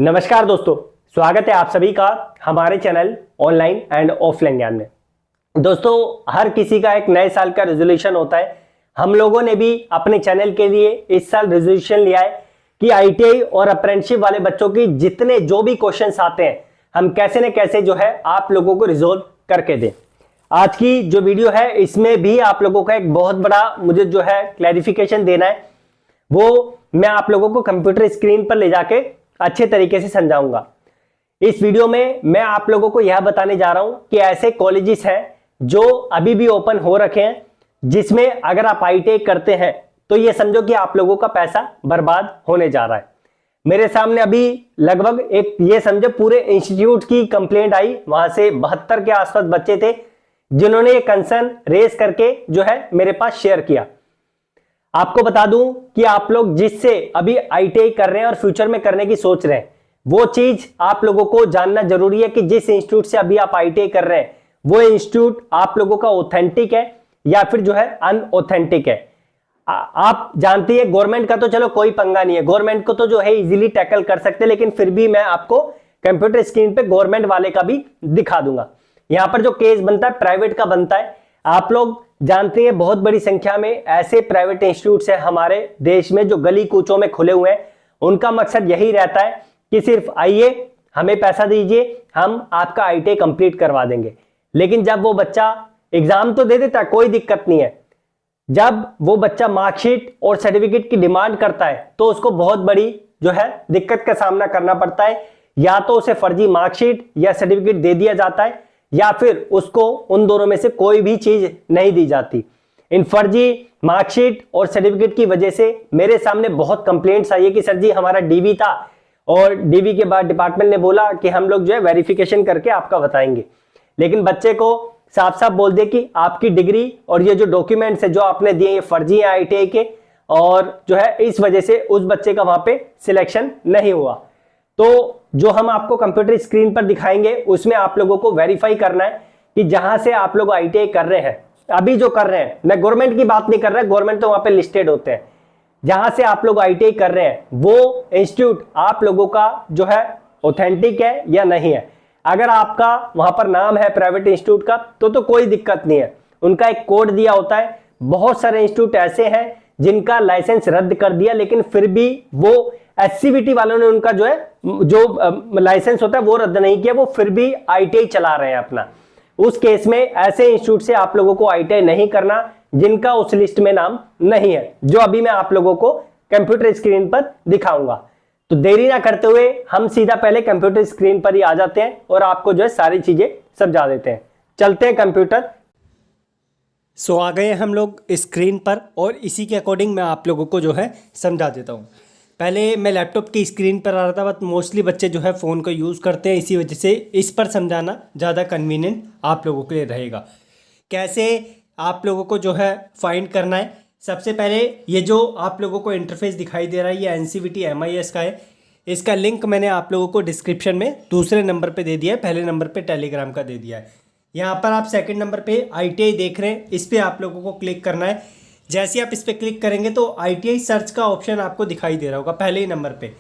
नमस्कार दोस्तों, स्वागत है आप सभी का हमारे चैनल ऑनलाइन एंड ऑफलाइन ज्ञान में। दोस्तों, हर किसी का एक नए साल का रेजोल्यूशन होता है। हम लोगों ने भी अपने चैनल के लिए इस साल रेजोल्यूशन लिया है कि आईटीआई और अप्रेंटिसशिप वाले बच्चों की जितने जो भी क्वेश्चंस आते हैं हम कैसे न कैसे जो है आप लोगों को रिजोल्व करके दें। आज की जो वीडियो है इसमें भी आप लोगों का एक बहुत बड़ा मुझे जो है क्लैरिफिकेशन देना है, वो मैं आप लोगों को कंप्यूटर स्क्रीन पर ले जाके अच्छे तरीके से समझाऊंगा। इस वीडियो में मैं आप लोगों को यह बताने जा रहा हूं कि ऐसे कॉलेजेस हैं जो अभी भी ओपन हो रखे हैं, जिसमें अगर आप आईटीआई करते हैं तो ये समझो कि आप लोगों का पैसा बर्बाद होने जा रहा है। मेरे सामने अभी लगभग एक ये समझो पूरे इंस्टीट्यूट की कंप्लेंट आई, वहां से 72 के आसपास बच्चे थे जिन्होंने ये कंसर्न रेज करके जो है मेरे पास शेयर किया। आपको बता दूं कि आप लोग जिससे अभी आईटीआई कर रहे हैं और फ्यूचर में करने की सोच रहे हैं, वो चीज आप लोगों को जानना जरूरी है कि जिस इंस्टीट्यूट से अभी आप आईटीआई कर रहे हैं वो इंस्टीट्यूट आप लोगों का ऑथेंटिक है या फिर जो है अनऑथेंटिक है। आप जानती है गवर्नमेंट का तो चलो कोई पंगा नहीं है, गवर्नमेंट को तो जो है इजीली टैकल कर सकते हैं, लेकिन फिर भी मैं आपको कंप्यूटर स्क्रीन पे गवर्नमेंट वाले का भी दिखा दूंगा। यहां पर जो केस बनता है प्राइवेट का बनता है। आप लोग जानते हैं बहुत बड़ी संख्या में ऐसे प्राइवेट इंस्टीट्यूट्स हैं हमारे देश में जो गली कूचों में खुले हुए हैं। उनका मकसद यही रहता है कि सिर्फ आइए, हमें पैसा दीजिए, हम आपका आईटीआई कंप्लीट करवा देंगे। लेकिन जब वो बच्चा एग्जाम तो दे देता है, कोई दिक्कत नहीं है, जब वो बच्चा मार्कशीट और सर्टिफिकेट की डिमांड करता है तो उसको बहुत बड़ी जो है दिक्कत का सामना करना पड़ता है। या तो उसे फर्जी मार्कशीट या सर्टिफिकेट दे दिया जाता है या फिर उसको उन दोनों में से कोई भी चीज नहीं दी जाती। इन फर्जी मार्कशीट और सर्टिफिकेट की वजह से मेरे सामने बहुत कंप्लेंट्स आई है कि सर जी हमारा डीवी था और डीवी के बाद डिपार्टमेंट ने बोला कि हम लोग जो है वेरिफिकेशन करके आपका बताएंगे, लेकिन बच्चे को साफ साफ बोल दे कि आपकी डिग्री और ये जो डॉक्यूमेंट्स है जो आपने दिए ये फर्जी है आईटीआई के, और जो है इस वजह से उस बच्चे का वहां पे सिलेक्शन नहीं हुआ। तो जो हम आपको कंप्यूटर स्क्रीन पर दिखाएंगे उसमें आप लोगों को वेरीफाई करना है कि जहां से आप लोग आईटीआई कर रहे हैं, अभी जो कर रहे हैं, मैं गवर्नमेंट की बात नहीं कर रहा, गवर्नमेंट तो वहां पे लिस्टेड होते हैं, जहां से आप लोग आईटीआई कर रहे हैं वो इंस्टीट्यूट आप लोगों का जो है ऑथेंटिक है या नहीं है। अगर आपका वहां पर नाम है प्राइवेट इंस्टीट्यूट का तो कोई दिक्कत नहीं है, उनका एक कोड दिया होता है। बहुत सारे इंस्टीट्यूट ऐसे हैं जिनका लाइसेंस रद्द कर दिया, लेकिन फिर भी वो एससीबीटी वालों ने उनका जो है जो लाइसेंस होता है वो रद्द नहीं किया, वो फिर भी आईटीआई चला रहे हैं अपना। उस केस में ऐसे इंस्टीट्यूट से आप लोगों को आईटीआई नहीं करना जिनका उस लिस्ट में नाम नहीं है, जो अभी मैं आप लोगों को कंप्यूटर स्क्रीन पर दिखाऊंगा। तो देरी ना करते हुए हम सीधा पहले कंप्यूटर स्क्रीन पर ही आ जाते हैं और आपको जो है सारी चीजें समझा देते हैं। चलते हैं कंप्यूटर। सो आ गए हम लोग स्क्रीन पर और इसी के अकॉर्डिंग मैं आप लोगों को जो है समझा देता हूँ। पहले मैं लैपटॉप की स्क्रीन पर आ रहा था, बट मोस्टली बच्चे जो है फ़ोन का यूज़ करते हैं, इसी वजह से इस पर समझाना ज़्यादा कन्वीनियंट आप लोगों के लिए रहेगा। कैसे आप लोगों को जो है फाइंड करना है, सबसे पहले ये जो आप लोगों को इंटरफेस दिखाई दे रहा है ये एनसीवीटी MIS का है। इसका लिंक मैंने आप लोगों को डिस्क्रिप्शन में दूसरे नंबर पे दे दिया है, पहले नंबर पे टेलीग्राम का दे दिया है। यहाँ पर आप सेकंड नंबर पे आईटीआई देख रहे हैं, इस पर आप लोगों को क्लिक करना है। जैसे आप इस पर क्लिक करेंगे तो आईटीआई सर्च का ऑप्शन आपको दिखाई दे रहा होगा पहले ही नंबर पे।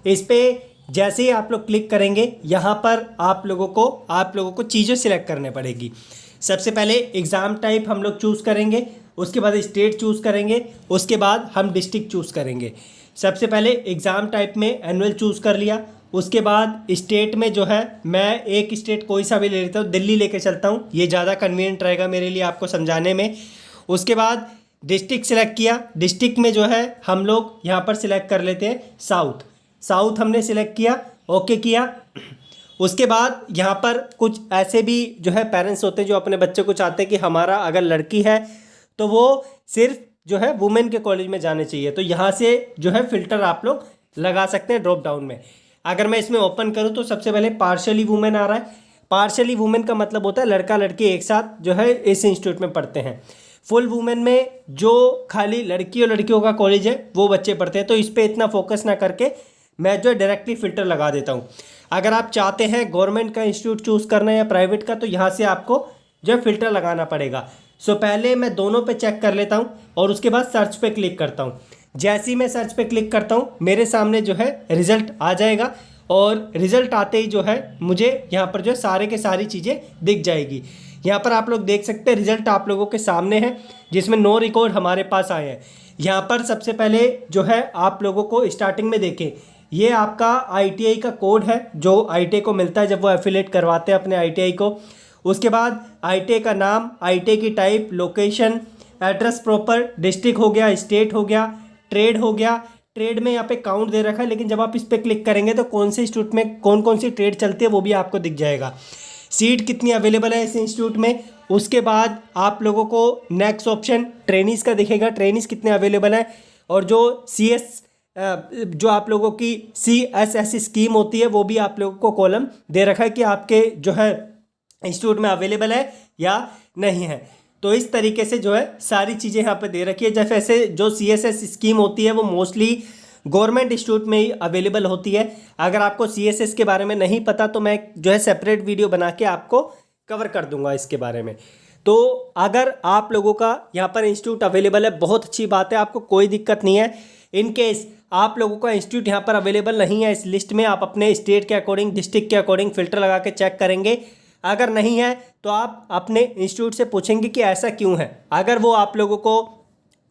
इस पर जैसे ही आप लोग क्लिक करेंगे यहाँ पर आप लोगों को चीज़ें सिलेक्ट करने पड़ेगी। सबसे पहले एग्ज़ाम टाइप हम लोग चूज़ करेंगे, उसके बाद स्टेट चूज़ करेंगे, उसके बाद हम डिस्ट्रिक्ट चूज़ करेंगे। सबसे पहले एग्ज़ाम टाइप में एनुअल चूज़ कर लिया, उसके बाद स्टेट में जो है मैं एक स्टेट कोई सा भी ले लेता हूँ, दिल्ली लेके चलता हूँ, ये ज़्यादा कन्वीनियंट रहेगा मेरे लिए आपको समझाने में। उसके बाद डिस्ट्रिक्ट सिलेक्ट किया, डिस्ट्रिक्ट में जो है हम लोग यहाँ पर सिलेक्ट कर लेते हैं साउथ हमने सिलेक्ट किया, ओके किया। उसके बाद यहाँ पर कुछ ऐसे भी जो है पेरेंट्स होते हैं जो अपने बच्चे को चाहते हैं कि हमारा अगर लड़की है तो वो सिर्फ जो है वुमेन के कॉलेज में जाने चाहिए, तो यहाँ से जो है फ़िल्टर आप लोग लगा सकते हैं ड्रॉप डाउन में। अगर मैं इसमें ओपन करूँ तो सबसे पहले पार्शियली वुमेन आ रहा है। पार्शियली वुमेन का मतलब होता है लड़का लड़की एक साथ जो है इस इंस्टीट्यूट में पढ़ते हैं। फुल वुमेन में जो खाली लड़की और लड़कियों का कॉलेज है वो बच्चे पढ़ते हैं, तो इस पर इतना फोकस ना करके मैं जो है डायरेक्टली फ़िल्टर लगा देता हूँ। अगर आप चाहते हैं गवर्नमेंट का इंस्टीट्यूट चूज़ करना है या प्राइवेट का, तो यहाँ से आपको जो है फ़िल्टर लगाना पड़ेगा। सो पहले मैं दोनों पे चेक कर लेता हूँ और उसके बाद सर्च पे क्लिक करता हूँ। जैसे ही मैं सर्च पे क्लिक करता हूँ मेरे सामने जो है रिजल्ट आ जाएगा और रिज़ल्ट आते ही जो है मुझे यहाँ पर जो है सारे के सारी चीज़ें दिख जाएगी। यहाँ पर आप लोग देख सकते हैं रिज़ल्ट आप लोगों के सामने है, जिसमें नो रिकॉर्ड हमारे पास आए हैं। यहाँ पर सबसे पहले जो है आप लोगों को स्टार्टिंग में देखें, ये आपका ITI का कोड है जो ITI को मिलता है जब वो एफिलेट करवाते हैं अपने ITI को। उसके बाद ITI का नाम, ITI की type, location, address proper, district हो गया, स्टेट हो गया, ट्रेड हो गया। ट्रेड में यहाँ पे काउंट दे रखा है, लेकिन जब आप इस पर क्लिक करेंगे तो कौन से इंस्टीट्यूट में कौन कौन सी ट्रेड चलती है वो भी आपको दिख जाएगा। सीट कितनी अवेलेबल है इस इंस्टीट्यूट में। उसके बाद आप लोगों को नेक्स्ट ऑप्शन ट्रेनिज़ का दिखेगा, ट्रेनिज़ कितने अवेलेबल है। और जो जो आप लोगों की CSS स्कीम होती है वो भी आप लोगों को कॉलम दे रखा है कि आपके जो है इंस्टीट्यूट में अवेलेबल है या नहीं है। तो इस तरीके से जो है सारी चीज़ें यहाँ पे दे रखी है। जैसे ऐसे जो CSS स्कीम होती है वो मोस्टली गवर्नमेंट इंस्टीट्यूट में ही अवेलेबल होती है। अगर आपको CSS के बारे में नहीं पता तो मैं जो है सेपरेट वीडियो बना के आपको कवर कर दूंगा इसके बारे में। तो अगर आप लोगों का यहाँ पर इंस्टीट्यूट अवेलेबल है, बहुत अच्छी बात है, आपको कोई दिक्कत नहीं है। इन केस आप लोगों का इंस्टीट्यूट यहाँ पर अवेलेबल नहीं है इस लिस्ट में, आप अपने स्टेट के अकॉर्डिंग, डिस्ट्रिक्ट के अकॉर्डिंग फ़िल्टर लगा के चेक करेंगे। अगर नहीं है तो आप अपने इंस्टीट्यूट से पूछेंगे कि ऐसा क्यों है। अगर वो आप लोगों को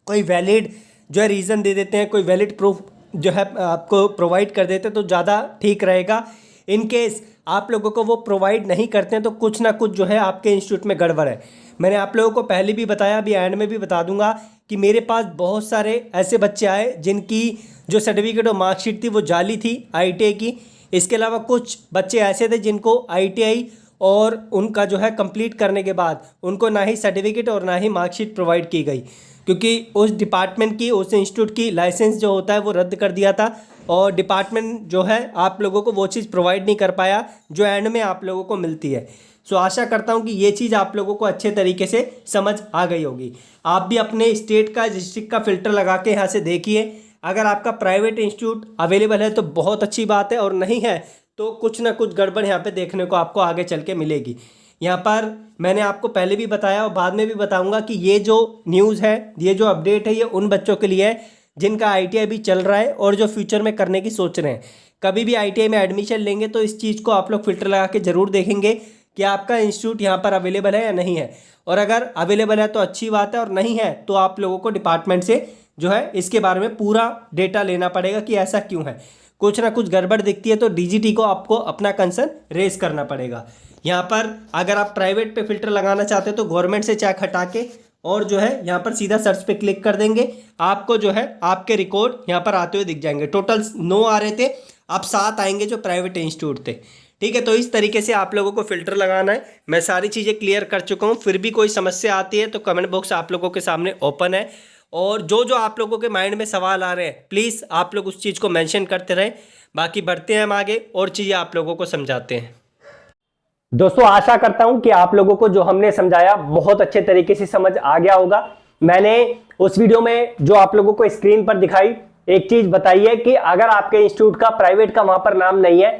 कोई वैलिड जो है रीज़न दे देते हैं, कोई वैलिड प्रूफ जो है आपको प्रोवाइड कर देते हैं तो ज़्यादा ठीक रहेगा। इन केस आप लोगों को वो प्रोवाइड नहीं करते हैं तो कुछ ना कुछ जो है आपके इंस्टीट्यूट में गड़बड़ है। मैंने आप लोगों को पहले भी बताया, अभी एंड में भी बता दूंगा कि मेरे पास बहुत सारे ऐसे बच्चे आए जिनकी जो सर्टिफिकेट और मार्कशीट थी वो जाली थी ITI की। इसके अलावा कुछ बच्चे ऐसे थे जिनको ITI और उनका जो है कंप्लीट करने के बाद उनको ना ही सर्टिफिकेट और ना ही मार्कशीट प्रोवाइड की गई, क्योंकि उस डिपार्टमेंट की, उस इंस्टीट्यूट की लाइसेंस जो होता है वो रद्द कर दिया था और डिपार्टमेंट जो है आप लोगों को वो चीज़ प्रोवाइड नहीं कर पाया जो एंड में आप लोगों को मिलती है। सो आशा करता हूँ कि ये चीज़ आप लोगों को अच्छे तरीके से समझ आ गई होगी। आप भी अपने स्टेट का, डिस्ट्रिक्ट का फ़िल्टर लगा के यहाँ से देखिए। अगर आपका प्राइवेट इंस्टीट्यूट अवेलेबल है तो बहुत अच्छी बात है, और नहीं है तो कुछ ना कुछ गड़बड़ यहाँ पे देखने को आपको आगे चल के मिलेगी। यहाँ पर मैंने आपको पहले भी बताया और बाद में भी बताऊंगा कि ये जो न्यूज़ है, ये जो अपडेट है, ये उन बच्चों के लिए है जिनका ITI अभी चल रहा है और जो फ्यूचर में करने की सोच रहे हैं। कभी भी ITI में एडमिशन लेंगे तो इस चीज़ को आप लोग फ़िल्टर लगा के ज़रूर देखेंगे कि आपका इंस्टीट्यूट यहाँ पर अवेलेबल है या नहीं है। और अगर अवेलेबल है तो अच्छी बात है, और नहीं है तो आप लोगों को डिपार्टमेंट से जो है इसके बारे में पूरा डेटा लेना पड़ेगा कि ऐसा क्यों है। कुछ ना कुछ गड़बड़ दिखती है तो DGT को आपको अपना कंसर्न रेज करना पड़ेगा। यहाँ पर अगर आप प्राइवेट पे फ़िल्टर लगाना चाहते हो तो गवर्नमेंट से चेक हटा के और जो है यहाँ पर सीधा सर्च पे क्लिक कर देंगे, आपको जो है आपके रिकॉर्ड यहाँ पर आते हुए दिख जाएंगे। टोटल 9 आ रहे थे, अब 7 आएंगे जो प्राइवेट इंस्टीट्यूट थे। ठीक है, तो इस तरीके से आप लोगों को फ़िल्टर लगाना है। मैं सारी चीज़ें क्लियर कर चुका हूँ। फिर भी कोई समस्या आती है तो कमेंट बॉक्स आप लोगों के सामने ओपन है, और जो जो आप लोगों के माइंड में सवाल आ रहे हैं प्लीज़ आप लोग उस चीज़ को मेंशन करते रहें। बाकी बढ़ते हैं हम आगे और चीज़ें आप लोगों को समझाते हैं। दोस्तों आशा करता हूं कि आप लोगों को जो हमने समझाया बहुत अच्छे तरीके से समझ आ गया होगा। मैंने उस वीडियो में जो आप लोगों को स्क्रीन पर दिखाई एक चीज बताई है कि अगर आपके इंस्टीट्यूट का, प्राइवेट का वहां पर नाम नहीं है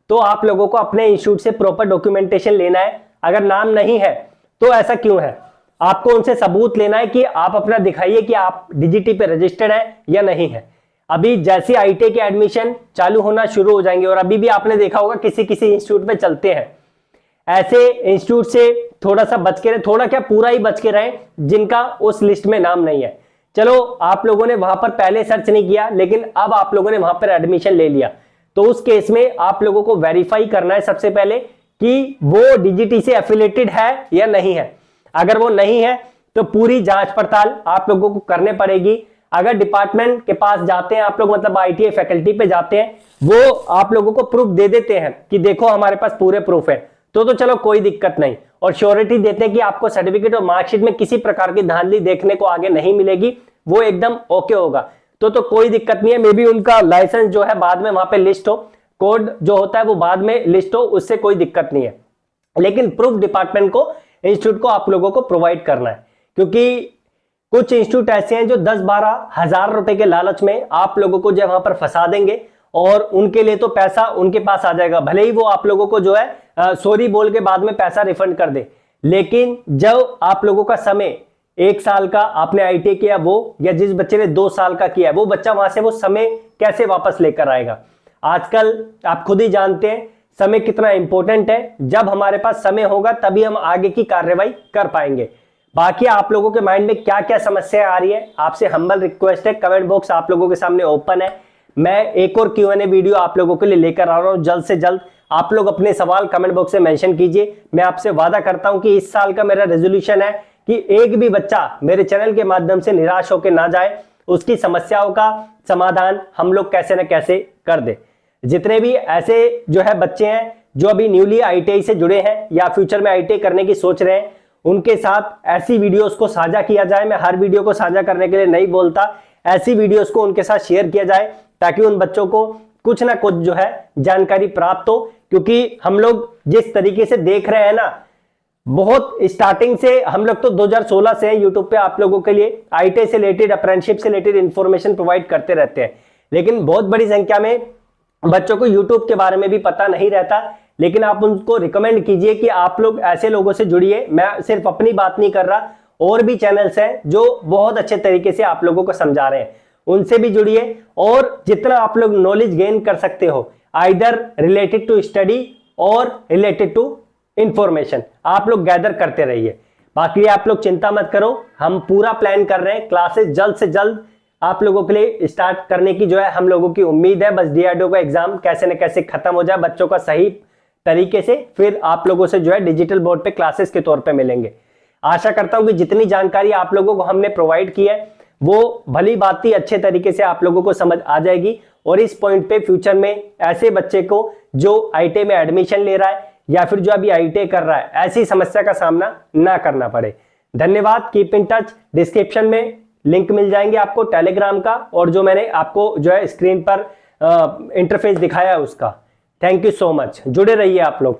तो आप लोगों को अपने इंस्टीट्यूट से प्रॉपर डॉक्यूमेंटेशन लेना है। अगर नाम नहीं है तो ऐसा क्यों है, आपको उनसे सबूत लेना है कि आप अपना दिखाइए कि आप DGT पे रजिस्टर्ड है या नहीं है। अभी जैसे ITI के एडमिशन चालू होना शुरू हो जाएंगे, और अभी भी आपने देखा होगा किसी किसी इंस्टीट्यूट में चलते हैं, ऐसे इंस्टीट्यूट से थोड़ा सा बच के रहे, थोड़ा क्या पूरा ही बच के रहे जिनका उस लिस्ट में नाम नहीं है। चलो आप लोगों ने वहां पर पहले सर्च नहीं किया, लेकिन अब आप लोगों ने वहां पर एडमिशन ले लिया, तो उस केस में आप लोगों को वेरीफाई करना है सबसे पहले कि वो DGT से एफिलेटेड है या नहीं है। अगर वो नहीं है तो पूरी जांच पड़ताल आप लोगों को करने पड़ेगी। अगर डिपार्टमेंट के पास जाते हैं आप लोग, मतलब ITI फैकल्टी पे जाते हैं, वो आप लोगों को प्रूफ दे देते हैं कि देखो हमारे पास पूरे प्रूफ है, तो चलो कोई दिक्कत नहीं, और श्योरिटी देते हैं कि आपको सर्टिफिकेट और मार्कशीट में किसी प्रकार की धांधली देखने को आगे नहीं मिलेगी, वो एकदम ओके होगा, तो कोई दिक्कत नहीं है। मे बी उनका लाइसेंस जो है बाद में वहां पे लिस्ट हो, कोड जो होता है वो बाद में लिस्ट हो, उससे कोई दिक्कत नहीं है, लेकिन प्रूफ डिपार्टमेंट को, इंस्टीट्यूट को आप लोगों को प्रोवाइड करना है। क्योंकि कुछ इंस्टीट्यूट ऐसे हैं जो 10-12 हजार रुपए के लालच में आप लोगों को जो वहां पर फंसा देंगे, और उनके लिए तो पैसा उनके पास आ जाएगा, भले ही वो आप लोगों को जो है सॉरी बोल के बाद में पैसा रिफंड कर दे, लेकिन जब आप लोगों का समय 1 साल का आपने ITI किया वो, या जिस बच्चे ने 2 साल का किया वो बच्चा वहां से वो समय कैसे वापस लेकर आएगा। आजकल आप खुद ही जानते हैं समय कितना इंपॉर्टेंट है। जब हमारे पास समय होगा तभी हम आगे की कार्रवाई कर पाएंगे। बाकी आप लोगों के माइंड में क्या क्या समस्या आ रही है, आपसे हम्बल रिक्वेस्ट है, कमेंट बॉक्स आप लोगों के सामने ओपन है। मैं एक और Q&A वीडियो आप लोगों के लिए लेकर आ रहा हूं जल्द से जल्द। आप लोग अपने सवाल कमेंट बॉक्स में मेंशन कीजिए। मैं आपसे वादा करता हूं कि इस साल का मेरा रेजोल्यूशन है कि एक भी बच्चा मेरे चैनल के माध्यम से निराश होकर ना जाए, उसकी समस्याओं का समाधान हम लोग कैसे न कैसे कर दे। जितने भी ऐसे जो है बच्चे हैं जो अभी न्यूली ITI से जुड़े हैं या फ्यूचर में ITI करने की सोच रहे हैं, उनके साथ ऐसी वीडियोस को साझा किया जाए। मैं हर वीडियो को साझा करने के लिए नहीं बोलता, ऐसी वीडियोस को उनके साथ शेयर किया जाए ताकि उन बच्चों को कुछ ना कुछ जो है जानकारी प्राप्त हो। क्योंकि हम लोग जिस तरीके से देख रहे हैं ना, बहुत स्टार्टिंग से हम लोग तो 2016 से यूट्यूब पे आप लोगों के लिए ITI से रिलेटेड, अप्रेंटिसशिप से रिलेटेड इंफॉर्मेशन प्रोवाइड करते रहते हैं, लेकिन बहुत बड़ी संख्या में बच्चों को यूट्यूब के बारे में भी पता नहीं रहता। लेकिन आप उनको रिकमेंड कीजिए कि आप लोग ऐसे लोगों से जुड़िए। मैं सिर्फ अपनी बात नहीं कर रहा, और भी चैनल्स हैं जो बहुत अच्छे तरीके से आप लोगों को समझा रहे हैं, उनसे भी जुड़िए। और जितना आप लोग नॉलेज गेन कर सकते हो, आइदर रिलेटेड टू स्टडी और रिलेटेड टू इंफॉर्मेशन, आप लोग गैदर करते रहिए। बाकी आप लोग चिंता मत करो, हम पूरा प्लान कर रहे हैं। क्लासेस जल्द से जल्द आप लोगों के लिए स्टार्ट करने की जो है हम लोगों की उम्मीद है। बस DRDO का एग्जाम कैसे न कैसे खत्म हो जाए बच्चों का सही तरीके से, फिर आप लोगों से जो है डिजिटल बोर्ड पे क्लासेस के तौर पे मिलेंगे। आशा करता हूं कि जितनी जानकारी आप लोगों को हमने प्रोवाइड की है वो भली बात अच्छे तरीके से आप लोगों को समझ आ जाएगी। और इस पॉइंट पे फ्यूचर में ऐसे बच्चे को जो ITI में एडमिशन ले रहा है या फिर जो अभी ITI कर रहा है, ऐसी समस्या का सामना ना करना पड़े। धन्यवाद। Keep in touch. डिस्क्रिप्शन में लिंक मिल जाएंगे आपको टेलीग्राम का, और जो मैंने आपको जो है स्क्रीन पर इंटरफेस दिखाया है उसका। Thank you so much. जुड़े रहिए आप लोग।